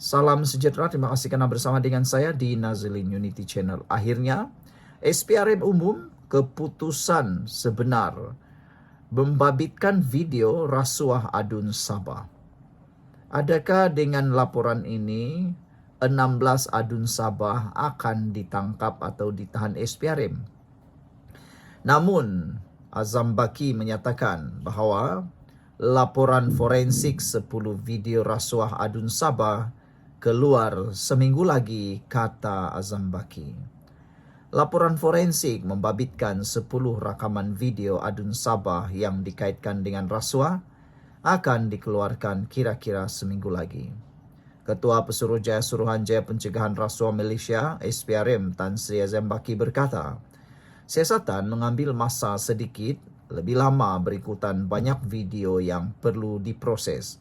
Salam sejahtera, terima kasih karena bersama dengan saya di Nazilin Unity Channel. Akhirnya, SPRM umum keputusan sebenar membabitkan video rasuah adun Sabah. Adakah dengan laporan ini 16 adun Sabah akan ditangkap atau ditahan SPRM? Namun, Azam Baki menyatakan bahawa laporan forensik 10 video rasuah adun Sabah keluar seminggu lagi, kata Azam Baki. Laporan forensik membabitkan 10 rakaman video adun Sabah yang dikaitkan dengan rasuah akan dikeluarkan kira-kira seminggu lagi. Ketua Pesuruhjaya Suruhanjaya Pencegahan Rasuah Malaysia, SPRM, Tan Sri Azam Baki berkata, siasatan mengambil masa sedikit lebih lama berikutan banyak video yang perlu diproses.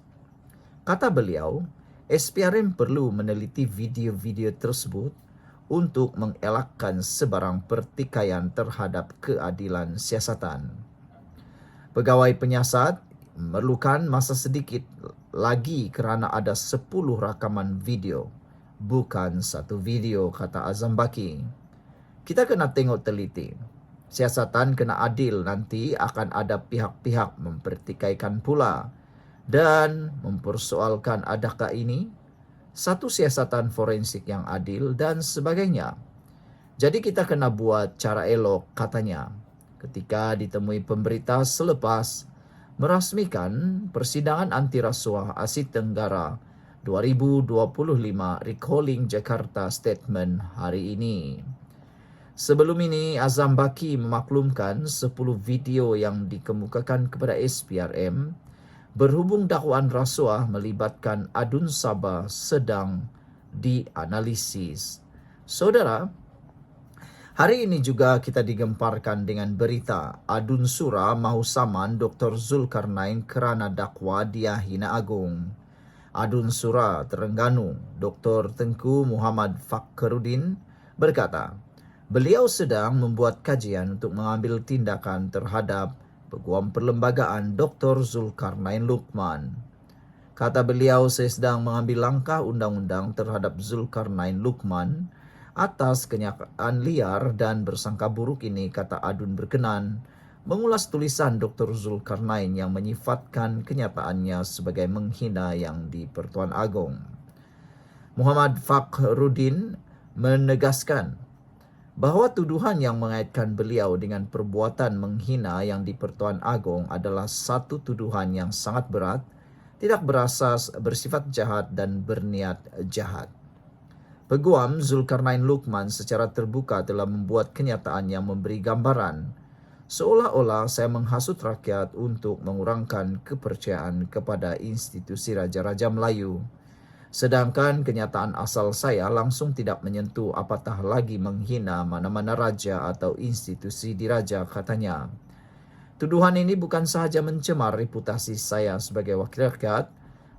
Kata beliau, SPRM perlu meneliti video-video tersebut untuk mengelakkan sebarang pertikaian terhadap keadilan siasatan. Pegawai penyiasat memerlukan masa sedikit lagi kerana ada 10 rakaman video, bukan satu video, kata Azam Baki. Kita kena tengok teliti. Siasatan kena adil, nanti akan ada pihak-pihak mempertikaikan pula dan mempersoalkan adakah ini satu siasatan forensik yang adil dan sebagainya. Jadi kita kena buat cara elok, katanya, ketika ditemui pemberita selepas merasmikan persidangan anti rasuah Asia Tenggara 2025 Recalling Jakarta Statement hari ini. Sebelum ini, Azam Baki memaklumkan 10 video yang dikemukakan kepada SPRM berhubung dakwaan rasuah melibatkan adun Sabah sedang dianalisis. Saudara, hari ini juga kita digemparkan dengan berita adun Sura mahu saman Dr. Zulkarnain kerana dakwa dia hina agung. Adun Sura Terengganu, Dr. Tengku Muhammad Fakhruddin berkata, beliau sedang membuat kajian untuk mengambil tindakan terhadap Peguam Perlembagaan Dr. Zulkarnain Luqman. Kata beliau, saya sedang mengambil langkah undang-undang terhadap Zulkarnain Luqman atas kenyataan liar dan bersangka buruk ini, kata adun berkenan, mengulas tulisan Dr. Zulkarnain yang menyifatkan kenyataannya sebagai menghina yang di-Pertuan Agong. Muhammad Fakhruddin menegaskan bahawa tuduhan yang mengaitkan beliau dengan perbuatan menghina yang di-Pertuan Agong adalah satu tuduhan yang sangat berat, tidak berasas, bersifat jahat dan berniat jahat. Peguam Zulkarnain Luqman secara terbuka telah membuat kenyataan yang memberi gambaran seolah-olah saya menghasut rakyat untuk mengurangkan kepercayaan kepada institusi Raja-Raja Melayu. Sedangkan kenyataan asal saya langsung tidak menyentuh apatah lagi menghina mana-mana raja atau institusi diraja, katanya. Tuduhan ini bukan sahaja mencemar reputasi saya sebagai wakil rakyat,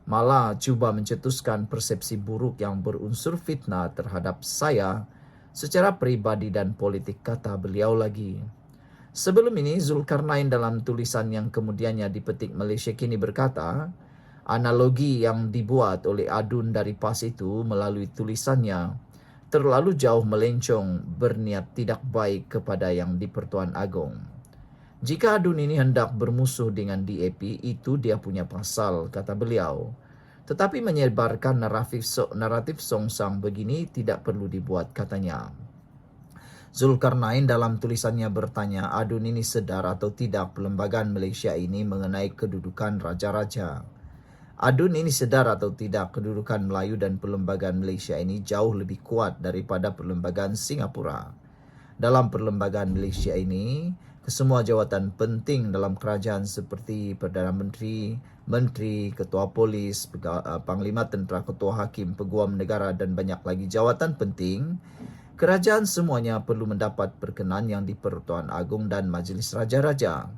malah cuba mencetuskan persepsi buruk yang berunsur fitnah terhadap saya secara pribadi dan politik, kata beliau lagi. Sebelum ini, Zulkarnain dalam tulisan yang kemudiannya dipetik Malaysia Kini berkata, analogi yang dibuat oleh adun dari PAS itu melalui tulisannya terlalu jauh melencong, berniat tidak baik kepada yang di-Pertuan Agong. Jika adun ini hendak bermusuh dengan DAP, itu dia punya pasal, kata beliau. Tetapi menyebarkan naratif songsang begini tidak perlu dibuat, katanya. Zulkarnain dalam tulisannya bertanya, adun ini sedar atau tidak Perlembagaan Malaysia ini mengenai kedudukan raja-raja. Adun ini sedar atau tidak kedudukan Melayu dan Perlembagaan Malaysia ini jauh lebih kuat daripada Perlembagaan Singapura. Dalam Perlembagaan Malaysia ini, kesemua jawatan penting dalam kerajaan seperti Perdana Menteri, Menteri, Ketua Polis, Panglima Tentera, Ketua Hakim, Peguam Negara dan banyak lagi jawatan penting, kerajaan semuanya perlu mendapat perkenan yang di-Pertuan Agong dan Majlis Raja-Raja.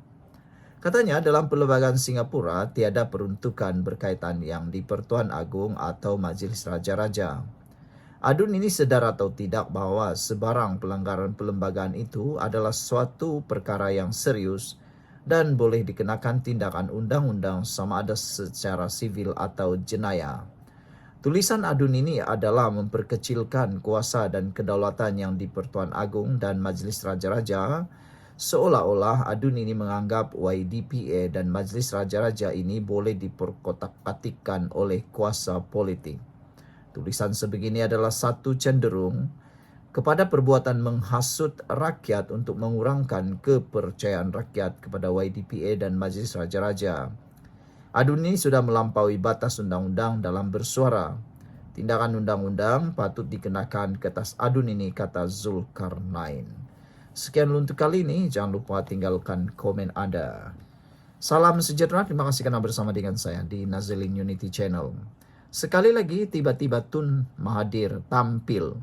Katanya dalam Perlembagaan Singapura tiada peruntukan berkaitan yang di-Pertuan Agong atau Majlis Raja-Raja. Adun ini sedar atau tidak bahawa sebarang pelanggaran perlembagaan itu adalah suatu perkara yang serius dan boleh dikenakan tindakan undang-undang sama ada secara sivil atau jenayah. Tulisan adun ini adalah memperkecilkan kuasa dan kedaulatan yang di Pertuan Agong dan Majlis Raja-Raja, seolah-olah adun ini menganggap YDPA dan Majlis Raja-Raja ini boleh diperkotak-katikkan oleh kuasa politik. Tulisan sebegini adalah satu cenderung kepada perbuatan menghasut rakyat untuk mengurangkan kepercayaan rakyat kepada YDPA dan Majlis Raja-Raja. Adun ini sudah melampaui batas undang-undang dalam bersuara. Tindakan undang-undang patut dikenakan ke atas adun ini, kata Zulkarnain. Sekian untuk kali ini, jangan lupa tinggalkan komen Anda. Salam sejahtera, terima kasih karena bersama dengan saya di Nazilin Unity Channel. Sekali lagi, tiba-tiba Tun Mahathir tampil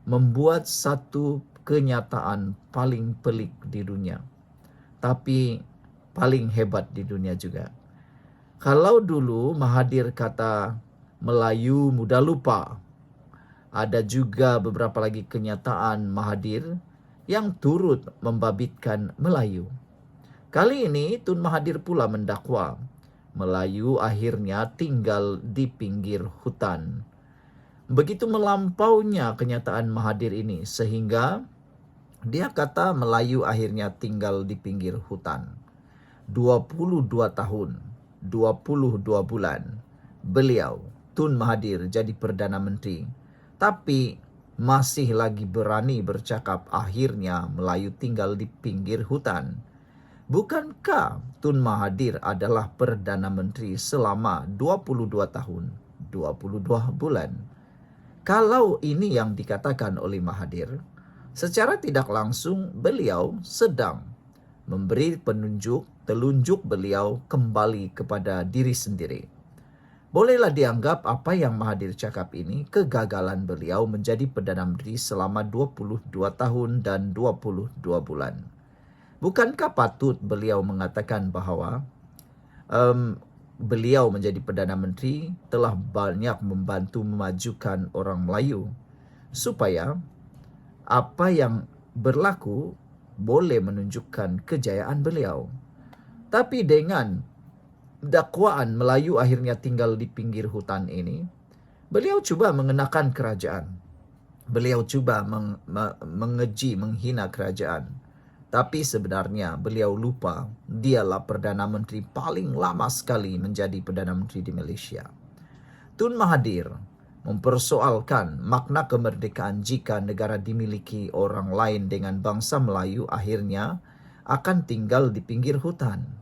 membuat satu kenyataan paling pelik di dunia, tapi paling hebat di dunia juga. Kalau dulu Mahathir kata Melayu mudah lupa, ada juga beberapa lagi kenyataan Mahathir yang turut membabitkan Melayu. Kali ini Tun Mahathir pula mendakwa Melayu akhirnya tinggal di pinggir hutan. Begitu melampaunya kenyataan Mahathir ini sehingga dia kata Melayu akhirnya tinggal di pinggir hutan. 22 tahun, 22 bulan beliau Tun Mahathir jadi Perdana Menteri, tapi masih lagi berani bercakap akhirnya Melayu tinggal di pinggir hutan. Bukankah Tun Mahathir adalah Perdana Menteri selama 22 tahun, 22 bulan? Kalau ini yang dikatakan oleh Mahathir, secara tidak langsung beliau sedang memberi telunjuk beliau kembali kepada diri sendiri. Bolehlah dianggap apa yang Mahathir cakap ini kegagalan beliau menjadi Perdana Menteri selama 22 tahun dan 22 bulan. Bukankah patut beliau mengatakan bahawa beliau menjadi Perdana Menteri telah banyak membantu memajukan orang Melayu supaya apa yang berlaku boleh menunjukkan kejayaan beliau. Tapi dengan dakwaan Melayu akhirnya tinggal di pinggir hutan ini, beliau cuba mengenakan kerajaan. Beliau cuba mengeji, menghina kerajaan. Tapi sebenarnya beliau lupa dialah Perdana Menteri paling lama sekali menjadi Perdana Menteri di Malaysia. Tun Mahathir mempersoalkan makna kemerdekaan jika negara dimiliki orang lain dengan bangsa Melayu akhirnya akan tinggal di pinggir hutan.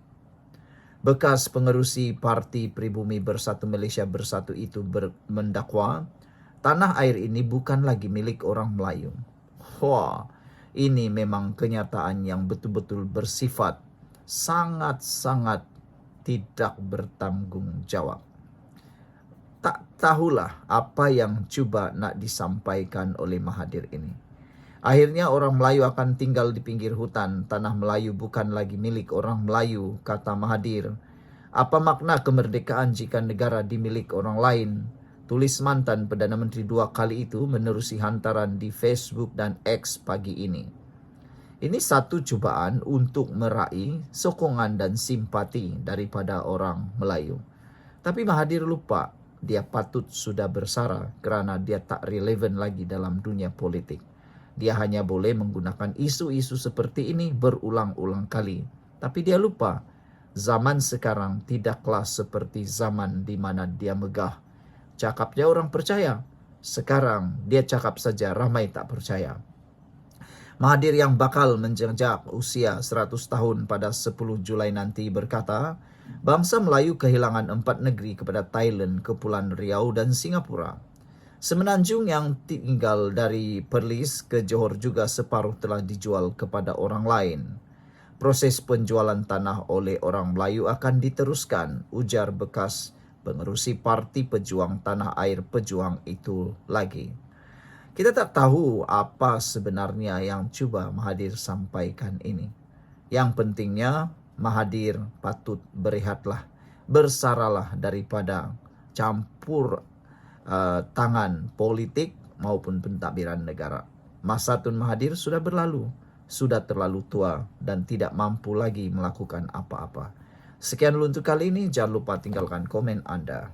Bekas pengerusi Parti Pribumi Bersatu Malaysia Bersatu itu mendakwa tanah air ini bukan lagi milik orang Melayu. Wah, ini memang kenyataan yang betul-betul bersifat sangat-sangat tidak bertanggung jawab. Tak tahulah apa yang cuba nak disampaikan oleh Mahathir ini. Akhirnya orang Melayu akan tinggal di pinggir hutan. Tanah Melayu bukan lagi milik orang Melayu, kata Mahathir. Apa makna kemerdekaan jika negara dimiliki orang lain? Tulis mantan Perdana Menteri 2 kali itu menerusi hantaran di Facebook dan X pagi ini. Ini satu cubaan untuk meraih sokongan dan simpati daripada orang Melayu. Tapi Mahathir lupa dia patut sudah bersara kerana dia tak relevan lagi dalam dunia politik. Dia hanya boleh menggunakan isu-isu seperti ini berulang-ulang kali. Tapi dia lupa, zaman sekarang tidaklah seperti zaman di mana dia megah. Cakapnya orang percaya. Sekarang dia cakap saja ramai tak percaya. Mahathir yang bakal menjenjak usia 100 tahun pada 10 Julai nanti berkata, bangsa Melayu kehilangan 4 negeri kepada Thailand, Kepulauan Riau dan Singapura. Semenanjung yang tinggal dari Perlis ke Johor juga separuh telah dijual kepada orang lain. Proses penjualan tanah oleh orang Melayu akan diteruskan, ujar bekas pengerusi Parti Pejuang Tanah Air Pejuang itu lagi. Kita tak tahu apa sebenarnya yang cuba Mahathir sampaikan ini. Yang pentingnya Mahathir patut berehatlah, bersaralah daripada campur tangan politik maupun pentadbiran negara. Masa Tun Mahathir sudah berlalu, sudah terlalu tua dan tidak mampu lagi melakukan apa-apa. Sekian dulu untuk kali ini, jangan lupa tinggalkan komen Anda.